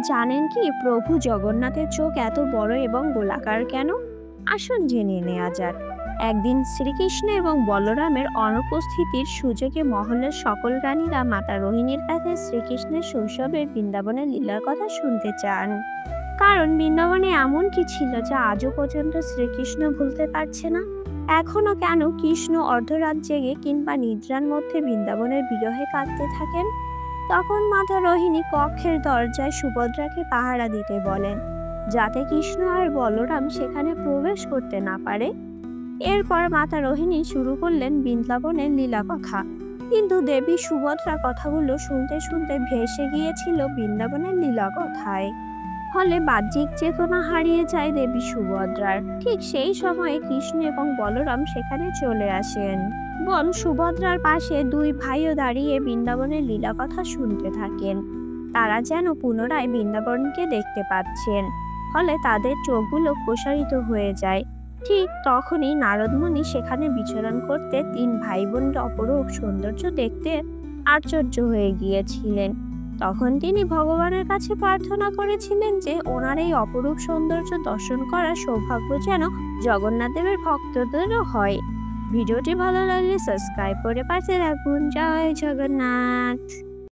জানেন কি প্রভু জগন্নাথের চোখ এত বড় এবং গোলাকার কেন? আসুন জেনে নেওয়া যাক। একদিন শ্রীকৃষ্ণ এবং বলরামের অনুপস্থিতির সুযোগে মহলের সকল রানীরা মাতা রোহিণীর কাছে শ্রীকৃষ্ণের শৈশবের বৃন্দাবনের লীলার কথা শুনতে চান। কারণ বৃন্দাবনে এমন কি ছিল যা আজও পর্যন্ত শ্রীকৃষ্ণ ভুলতে পারছে না। এখনো কেন কৃষ্ণ অর্ধরাত জেগে কিংবা নিদ্রার মধ্যে বৃন্দাবনের বিরহে কাঁদতে থাকেন? তখন মাতা রোহিণী কক্ষের দরজায় সুভদ্রাকে পাহারা দিতে বলেন, যাতে কৃষ্ণ আর বলরাম সেখানে প্রবেশ করতে না পারে। এরপর মাতা রোহিণী শুরু করলেন বৃন্দাবনের লীলা কথা। কিন্তু দেবী সুভদ্রা কথাগুলো শুনতে শুনতে ভেসে গিয়েছিল বৃন্দাবনের লীলা কথায়। ফলে বাহ্যিক চেতনা হারিয়ে যায় দেবী সুভদ্রার। ঠিক সেই সময়ে কৃষ্ণ এবং বলরাম সেখানে চলে আসেন। বোন সুভদ্রার পাশে দুই ভাইও দাঁড়িয়ে বৃন্দাবনের লীলা কথা শুনতে থাকেন। তারা যেন পুনরায় বৃন্দাবনকে দেখতে পাচ্ছেন। ফলে তাদের চোখগুলো প্রসারিত হয়ে যায়। ঠিক তখনই নারদমুনি সেখানে বিচরণ করতে তিন ভাই বোনের অপরূপ সৌন্দর্য দেখতে আশ্চর্য হয়ে গিয়েছিলেন। তখন তিনি ভগবানের কাছে প্রার্থনা করেছিলেন যে ওনার এই অপরূপ সৌন্দর্য দর্শন করার সৌভাগ্য যেন জগন্নাথ দেবের ভক্তদেরও হয়। ভিডিওটি ভালো লাগলে সাবস্ক্রাইব করে পাশে রাখুন। জয় জগন্নাথ।